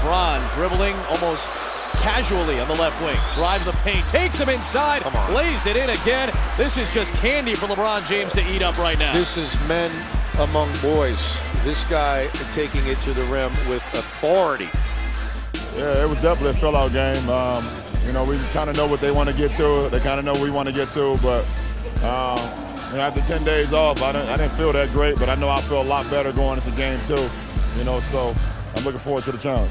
LeBron dribbling almost casually on the left wing. Drives the paint, takes him inside, lays it in again. This is just candy for LeBron James to eat up right now. This is men among boys. This guy taking it to the rim with authority. Yeah, it was definitely a fill-out game. You know, we kind of know what they want to get to. They kind of know what we want to get to. But you know, after 10 days off, I didn't feel that great. But I know I feel a lot better going into game 2. You know, so I'm looking forward to the challenge.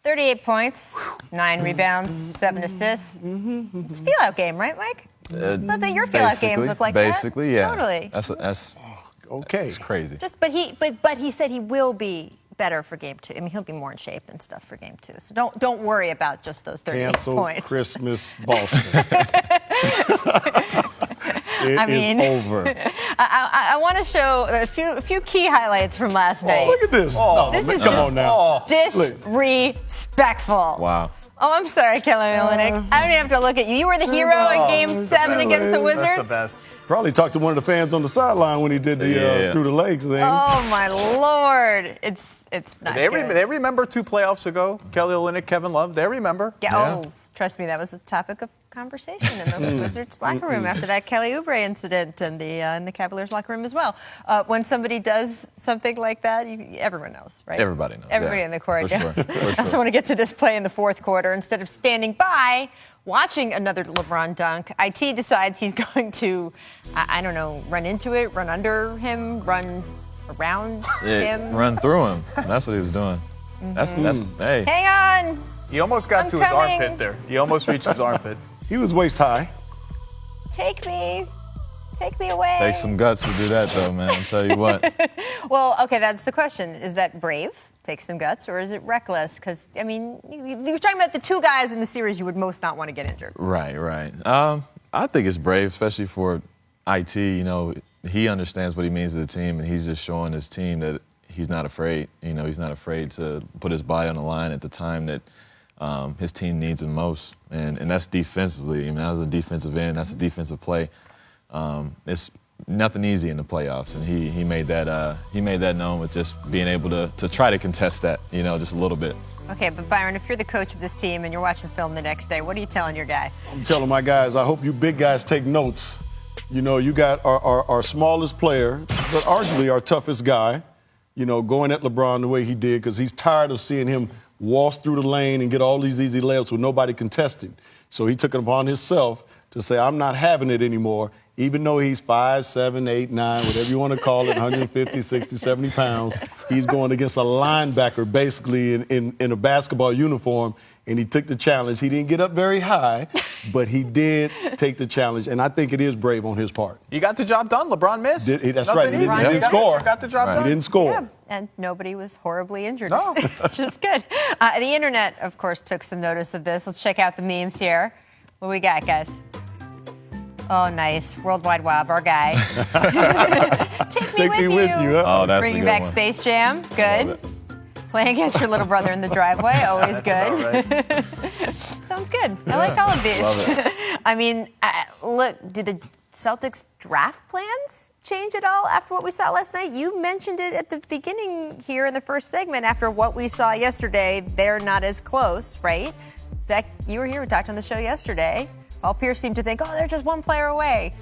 38 points, 9 rebounds, 7 assists. It's a feel-out game, right, Mike? Not that your feel-out games look like that. Basically, yeah. Totally. That's okay. It's crazy. But he said he will be better for game 2. I mean, he'll be more in shape and stuff for game 2. So don't worry about just those 38 Cancel points. Christmas Boston. It is over. I want to show a few key highlights from last night. Look at this. This is come on now. Disrespectful. Wow. Oh, I'm sorry, Kelly Olynyk. I don't even have to look at you. You were the hero in Game 7 against the Wizards. That's the best. Probably talked to one of the fans on the sideline when he did the through the legs thing. Oh my Lord, it's not They good. remember 2 playoffs ago. Kelly Olynyk, Kevin Love. They remember. Yeah. Oh, trust me, that was a topic of conversation in the Wizards locker room after that Kelly Oubre incident, and in the Cavaliers locker room as well. When somebody does something like that, everyone knows, right? Everybody knows. Everybody in the court For knows. sure. For I also sure. want to get to this play in the fourth quarter. Instead of standing by, watching another LeBron dunk, IT decides he's going to, I don't know, run into it, run under him, run around him. Run through him. That's what he was doing. That's hey. Hang on. He almost got I'm to his coming. armpit there. He almost reached his armpit. He was waist high. Take me away. Takes some guts to do that, though, man. I'll tell you what. Well, okay, that's the question. Is that brave, take some guts, or is it reckless? Because, I mean, you're talking about the 2 guys in the series you would most not want to get injured. Right. I think it's brave, especially for IT. You know, he understands what he means to the team, and he's just showing his team that he's not afraid. You know, he's not afraid to put his body on the line at the time that his team needs him most. And that's defensively. I mean, that was a defensive end. That's a defensive play. It's nothing easy in the playoffs, and he made that known with just being able to try to contest that, you know, just a little bit. Okay, but Byron, if you're the coach of this team and you're watching film the next day, what are you telling your guy? I'm telling my guys, I hope you big guys take notes. You know, you got our smallest player, but arguably our toughest guy, you know, going at LeBron the way he did, because he's tired of seeing him waltz through the lane and get all these easy layups with nobody contesting. So he took it upon himself to say, I'm not having it anymore, even though he's 5, 7, 8, 9, whatever you want to call it, 150, 60, 70 pounds. He's going against a linebacker basically in a basketball uniform, and he took the challenge. He didn't get up very high, but he did take the challenge, and I think it is brave on his part. He got the job done. LeBron missed. That's Nothing right. He easy. didn't score. Got the job done. He didn't score. Yeah, and nobody was horribly injured. No. Which is good. The internet, of course, took some notice of this. Let's check out the memes here. What we got, guys? Oh, nice. Worldwide Wob, our guy. Take me with you. Huh? Oh, that's Bringing a good back one. Space Jam. Good. Playing against your little brother in the driveway. Always good. Right. Sounds good. I like all of these. Love it. I mean, look, did the Celtics draft plans change at all after what we saw last night? You mentioned it at the beginning here in the first segment. After what we saw yesterday, they're not as close, right? Zach, you were here. We talked on the show yesterday. Paul Pierce seemed to think, oh, they're just one player away.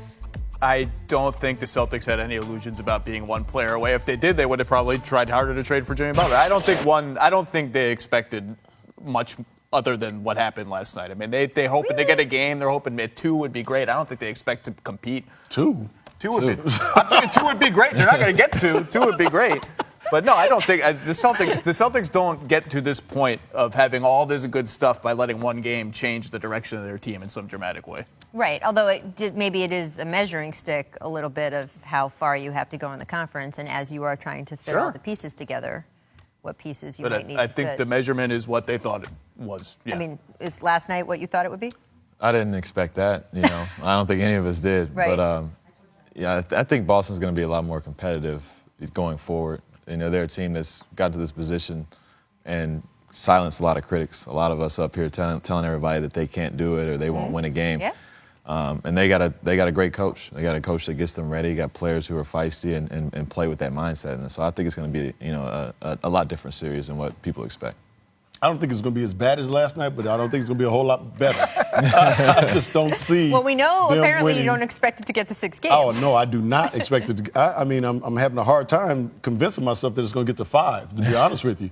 I don't think the Celtics had any illusions about being one player away. If they did, they would have probably tried harder to trade for Jimmy Butler. I don't think they expected much other than what happened last night. I mean, they're hoping to get a game. They're hoping 2 would be great. I don't think they expect to compete. 2? 2 would be. I'm saying 2 would be great. They're not going to get 2. 2 would be great. But no, I don't think the Celtics don't get to this point of having all this good stuff by letting one game change the direction of their team in some dramatic way. Right, although maybe it is a measuring stick a little bit of how far you have to go in the conference, and as you are trying to fit all the pieces together, what pieces you might need to fit. I think the measurement is what they thought it was. Yeah. I mean, is last night what you thought it would be? I didn't expect that, you know. I don't think any of us did. Right. But, yeah, I think Boston's going to be a lot more competitive going forward. You know, they're a team that's got to this position and silenced a lot of critics. A lot of us up here telling everybody that they can't do it or they won't win a game. Yeah. And they got a great coach. They got a coach that gets them ready. Got players who are feisty and play with that mindset. And so I think it's going to be a lot different series than what people expect. I don't think it's going to be as bad as last night, but I don't think it's going to be a whole lot better. I just don't see. Well, we know them apparently winning. you don't expect it to get to 6 games. Oh, no, I do not expect it to. I mean, I'm having a hard time convincing myself that it's going to get to 5, to be honest with you.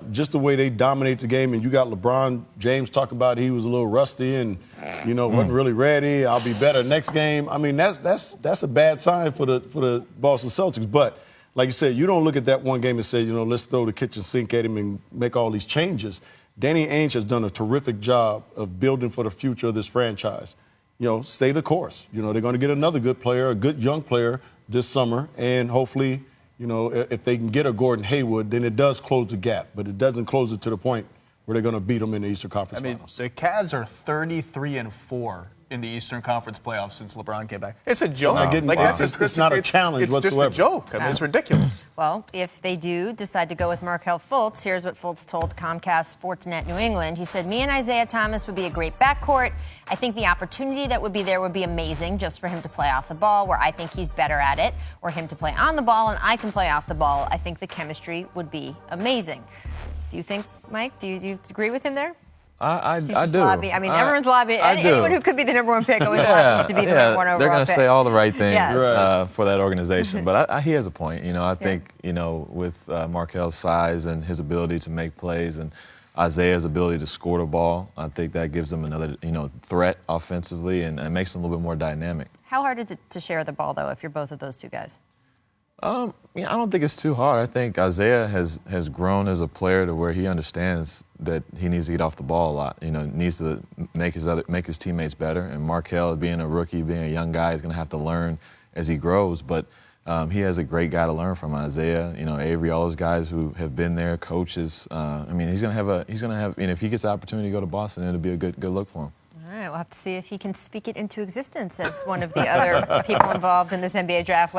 Just the way they dominate the game, and you got LeBron James talking about he was a little rusty and, wasn't really ready. I'll be better next game. I mean, that's a bad sign for the Boston Celtics. But like you said, you don't look at that one game and say, let's throw the kitchen sink at him and make all these changes. Danny Ainge has done a terrific job of building for the future of this franchise. Stay the course. They're going to get another good player, a good young player this summer, and hopefully, if they can get a Gordon Hayward, then it does close the gap, but it doesn't close it to the point where they're going to beat them in the Eastern Conference Finals. The Cavs are 33-4 in the Eastern Conference playoffs since LeBron came back. It's a joke. It's not a challenge whatsoever. It's just a joke. I mean, it's ridiculous. Well, if they do decide to go with Markelle Fultz, here's what Fultz told Comcast Sportsnet New England. He said, me and Isaiah Thomas would be a great backcourt. I think the opportunity that would be there would be amazing just for him to play off the ball where I think he's better at it, or him to play on the ball and I can play off the ball. I think the chemistry would be amazing. Do you think, Mike, do you agree with him there? I do. Everyone's lobbying. Anyone who could be the number one pick always lobbies to be the number one overall they're going to pick. say all the right things Yes. for that organization. But he has a point. I think, with Markel's size and his ability to make plays and Isaiah's ability to score the ball, I think that gives them another, threat offensively and makes them a little bit more dynamic. How hard is it to share the ball, though, if you're both of those two guys? I don't think it's too hard. I think Isaiah has grown as a player to where he understands that he needs to get off the ball a lot. Needs to make his teammates better. And Markelle, being a rookie, being a young guy, is going to have to learn as he grows. But he has a great guy to learn from. Isaiah, Avery, all those guys who have been there, coaches. He's going to have. If he gets the opportunity to go to Boston, it'll be a good look for him. All right, we'll have to see if he can speak it into existence as one of the other people involved in this NBA draft.